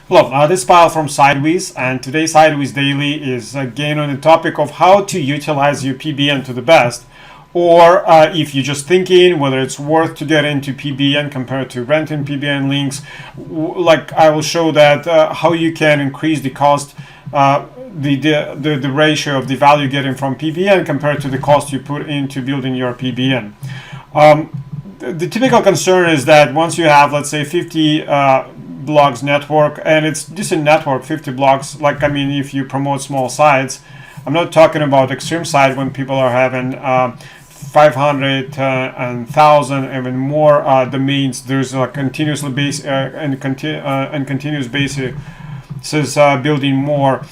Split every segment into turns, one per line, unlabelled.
Hello, this is Pyle from RankWyz, and today's RankWyz Daily is again on the topic of how to utilize your PBN to the best, or if you're just thinking whether it's worth to get into PBN compared to renting PBN links. Like I will show that how you can increase the cost, the ratio of the value getting from PBN compared to the cost you put into building your PBN. The typical concern is that once you have, let's say, 50 blogs network, and it's decent network, 50 blogs, like, I mean, if you promote small sites, I'm not talking about extreme site when people are having 500 and 1,000, even more domains. There's a continuously base and continuous basis building more.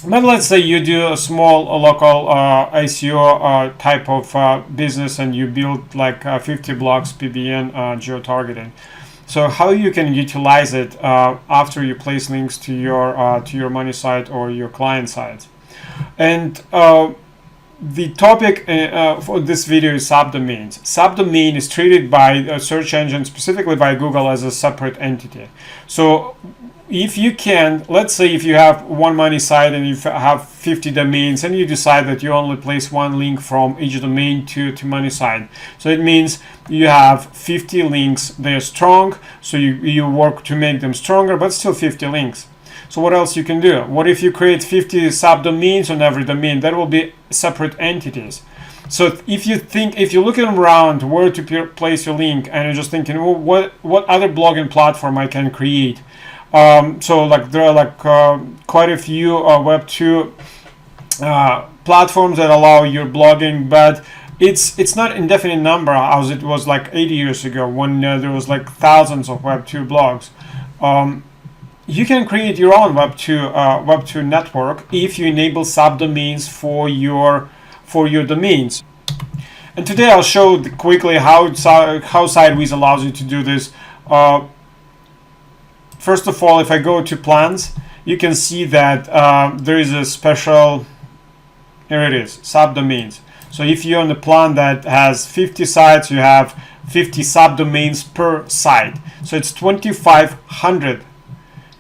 But let's say you do a small local ICO type of business, and you build like 50 blocks PBN geo-targeting. So how you can utilize it after you place links to your money site or your client site. And the topic for this video is subdomains. Subdomain is treated by a search engine, specifically by Google, as a separate entity. So if you can, let's say if you have one money site and you have 50 domains, and you decide that you only place one link from each domain to money site. So it means you have 50 links, they're strong, so you work to make them stronger, but still 50 links. So what else you can do? What if you create 50 subdomains on every domain? That will be separate entities. So if you're looking around where to place your link, and you're just thinking, well, what other blogging platform I can create? So like there are like quite a few Web 2 platforms that allow your blogging, but it's not indefinite number as it was like 80 years ago when there was like thousands of Web 2 blogs. You can create your own Web 2 network if you enable subdomains for your domains. And today I'll show quickly how RankWyz allows you to do this. First of all, if I go to plans, you can see that there is a special, here it is, subdomains. So if you're on the plan that has 50 sites, you have 50 subdomains per site. So it's 2,500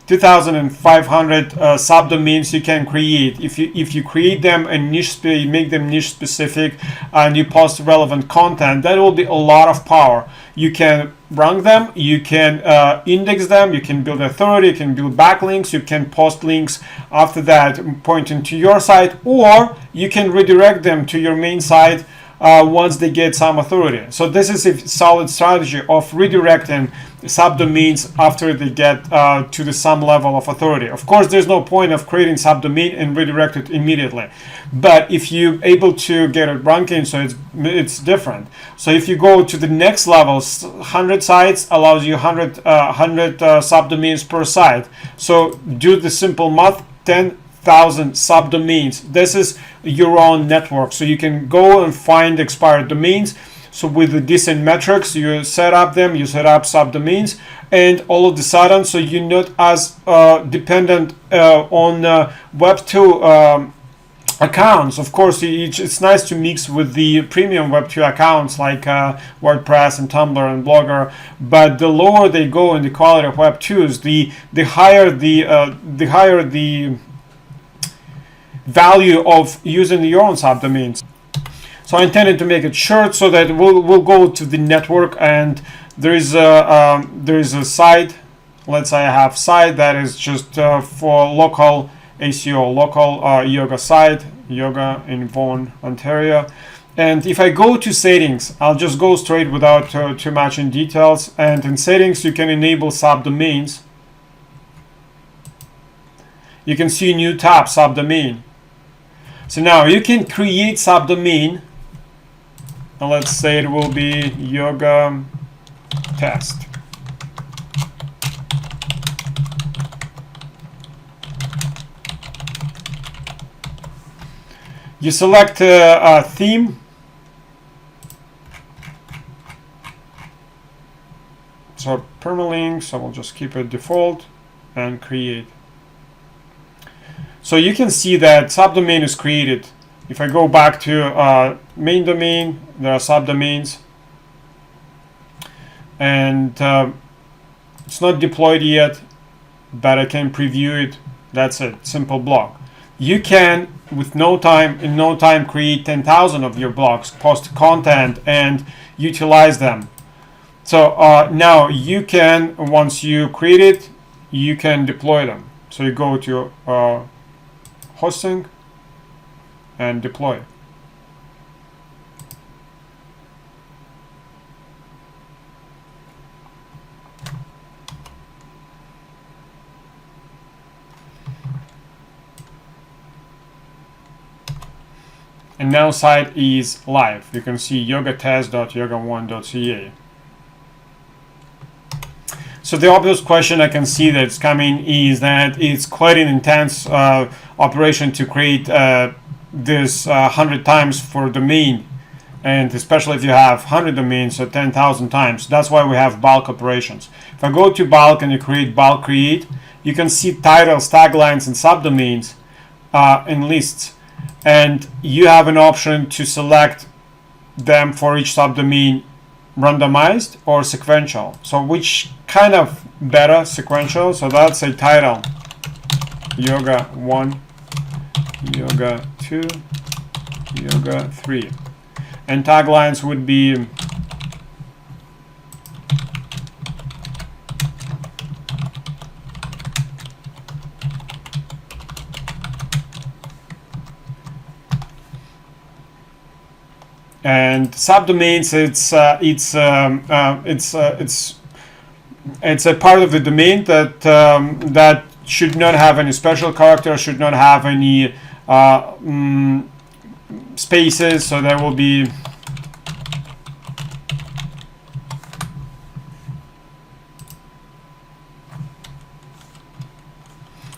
subdomains you can create. If you create them and make them niche specific, and you post relevant content, that will be a lot of power. You can rank them, you can index them, you can build authority, you can build backlinks, you can post links after that pointing to your site, or you can redirect them to your main site once they get some authority. So this is a solid strategy of redirecting subdomains after they get to some level of authority. Of course, there's no point of creating subdomain and redirect it immediately, but if you're able to get it ranking, so it's different. So if you go to the next level, 100 sites allows you 100 subdomains per site. So do the simple math, 10,000 subdomains. This is your own network, so you can go and find expired domains. So with the decent metrics, you set up subdomains, and all of a sudden, so you're not as dependent on Web 2 accounts. Of course, it's nice to mix with the premium Web 2 accounts like WordPress and Tumblr and Blogger, but the lower they go in the quality of Web 2s, the higher the value of using your own subdomains. So I intended to make it short so that we'll go to the network, and there is a site. Let's say I have site that is just for local ACO, local yoga site, yoga in Vaughan, Ontario. And if I go to settings, I'll just go straight without too much in details. And in settings, you can enable subdomains. You can see new tab, subdomain. So now you can create subdomain. And let's say it will be yoga test. You select a theme. So permalinks, I will just keep it default and create. So you can see that subdomain is created. If I go back to main domain, there are subdomains, and it's not deployed yet. but I can preview it. That's it, simple blog. You can, with no time, create 10,000 of your blogs, post content, and utilize them. So now you can, once you create it, you can deploy them. So you go to hosting and deploy. And now site is live. You can see yogatest.yoga1.ca. So the obvious question I can see that's coming is that it's quite an intense operation to create this 100 times for domain, and especially if you have 100 domains, so 10,000 times. That's why we have bulk operations. If I go to bulk and you create bulk create, you can see titles, taglines, and subdomains in lists. And you have an option to select them for each subdomain, randomized or sequential. So which kind of better, sequential? So that's a title, yoga 1, yoga 2, yoga 3. And taglines would be and subdomains. It's a part of the domain that that should not have any special character, should not have any spaces. So there will be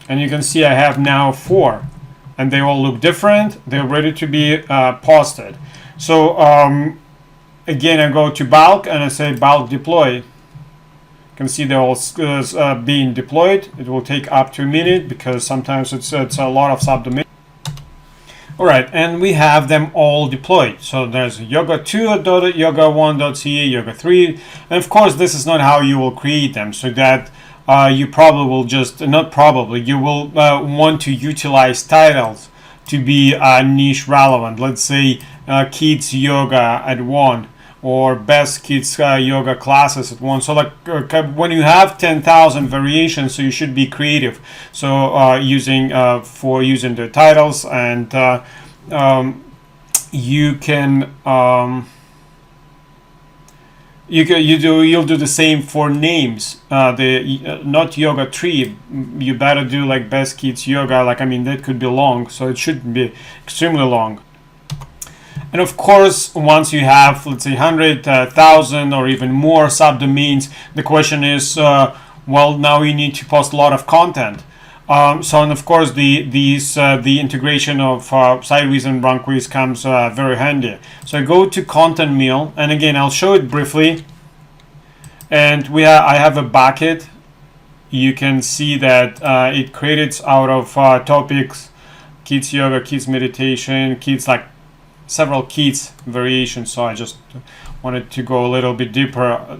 and you can see I have now 4, and they all look different. They're ready to be posted. So again, I go to bulk and I say bulk deploy. You can see they're all being deployed. It will take up to a minute because sometimes it's a lot of subdomains. All right, and we have them all deployed. So there's yoga2.yoga1.ca, yoga 3, and of course this is not how you will create them. So that you probably will just, not probably, you will want to utilize titles to be niche relevant. Let's say kids yoga at 1, or best kids yoga classes at 1. So like when you have 10,000 variations, so you should be creative. So using the titles, and you can you'll do the same for names. Not yoga 3. You better do like best kids yoga. Like, I mean, that could be long, so it shouldn't be extremely long. And of course, once you have, let's say, 100,000 or even more subdomains, the question is, well, now you need to post a lot of content. And of course, the integration of SiteWyz and RankWyz comes very handy. So I go to Content Mill, and again, I'll show it briefly. And I have a bucket. You can see that it creates out of topics, kids yoga, kids meditation, kids, like several kids variations. So I just wanted to go a little bit deeper,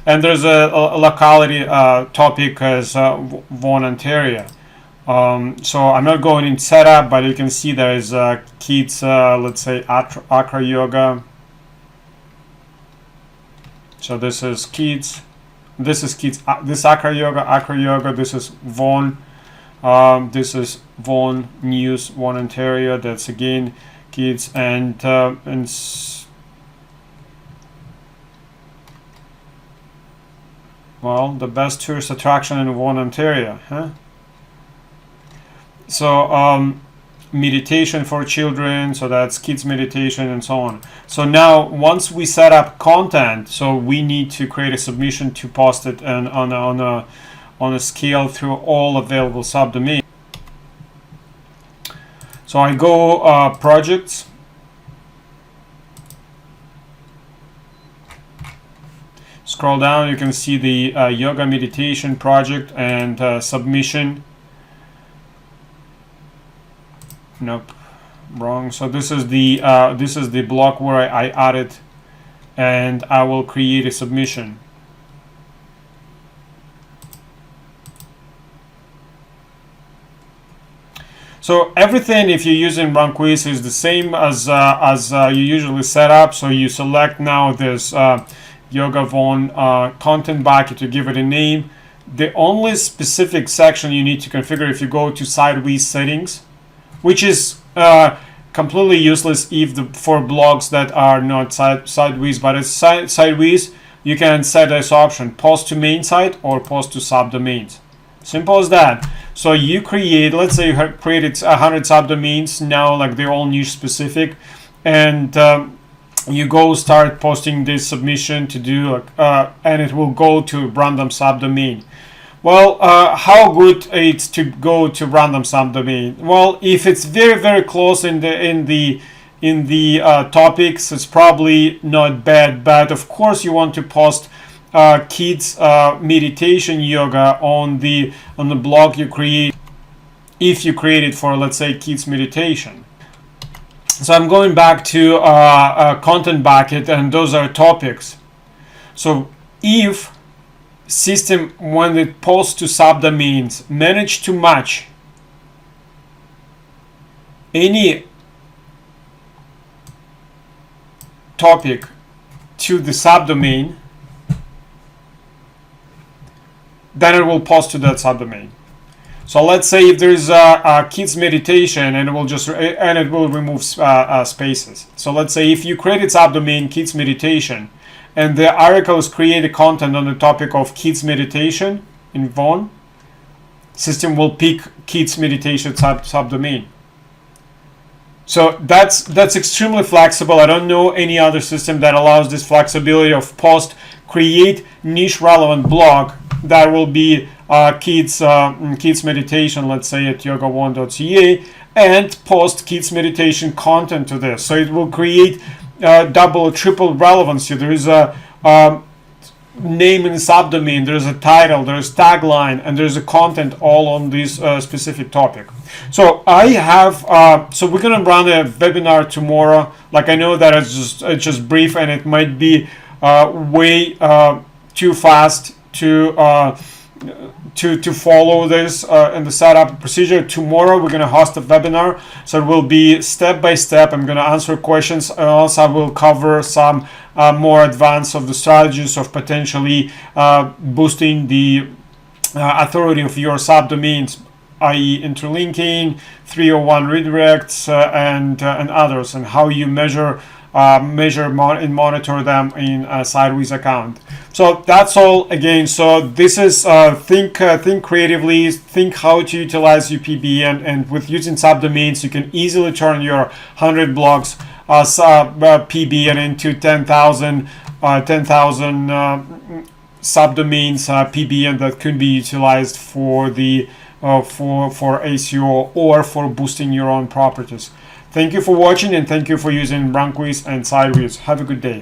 and there's a locality topic as Vaughan, Ontario. So I'm not going in setup, but you can see there is kids, let's say Accra yoga. So this is kids, this is kids, this Accra yoga, this is Vaughan, this is Vaughan News, Vaughan, Ontario. That's again kids, and well, the best tourist attraction in Vaughan, Ontario, huh? So meditation for children, so that's kids meditation and so on. So now once we set up content, so we need to create a submission to post it on a scale through all available subdomains. So I go projects, scroll down, you can see the yoga meditation project and submission. Nope, wrong. So this is the block where I added, and I will create a submission. So everything, if you're using RankWyz, is the same as you usually set up. So you select now this Yoga Von content bucket to give it a name. The only specific section you need to configure, if you go to SiteWyz settings, which is completely useless for blogs that are not SiteWyz, but it's SiteWyz, you can set this option: post to main site or post to subdomains. Simple as that. So you create, let's say you have created 100 subdomains now, like they're all niche specific, and you go start posting this submission to do, and it will go to random subdomain. Well, how good it's to go to random subdomain? Well, if it's very close in the topics, it's probably not bad. But of course, you want to post kids meditation yoga on the blog you create, if you create it for, let's say, kids meditation. So I'm going back to content bucket, and those are topics. So if system, when it posts to subdomains, manage to match any topic to the subdomain, then it will post to that subdomain. So let's say if there is a kids meditation, and it will remove spaces. So let's say if you created subdomain kids meditation, and the article is created content on the topic of kids meditation in Von, system will pick kids meditation subdomain. So that's extremely flexible. I don't know any other system that allows this flexibility of create niche relevant blog that will be kids meditation, let's say at yoga1.ca, and post kids meditation content to this. So it will create double or triple relevancy. There is a name in the subdomain, there's a title, there's tagline, and there's a content all on this specific topic. So I have so we're gonna run a webinar tomorrow. Like, I know that it's just brief, and it might be way too fast to follow this in the setup procedure. Tomorrow we're going to host a webinar, so it will be step by step. I'm going to answer questions, and also I will cover some more advanced of the strategies of potentially boosting the authority of your subdomains, i.e. interlinking, 301 redirects, and others, and how you measure and monitor them in a SiteWyz account. So that's all. Again, so this is think creatively, think how to utilize your PBN, and with using subdomains, you can easily turn your 100 blogs PBN into 10,000 subdomains PBN that could be utilized for the for ACO or for boosting your own properties. Thank you for watching, and thank you for using RankWyz and SiteWyz. Have a good day.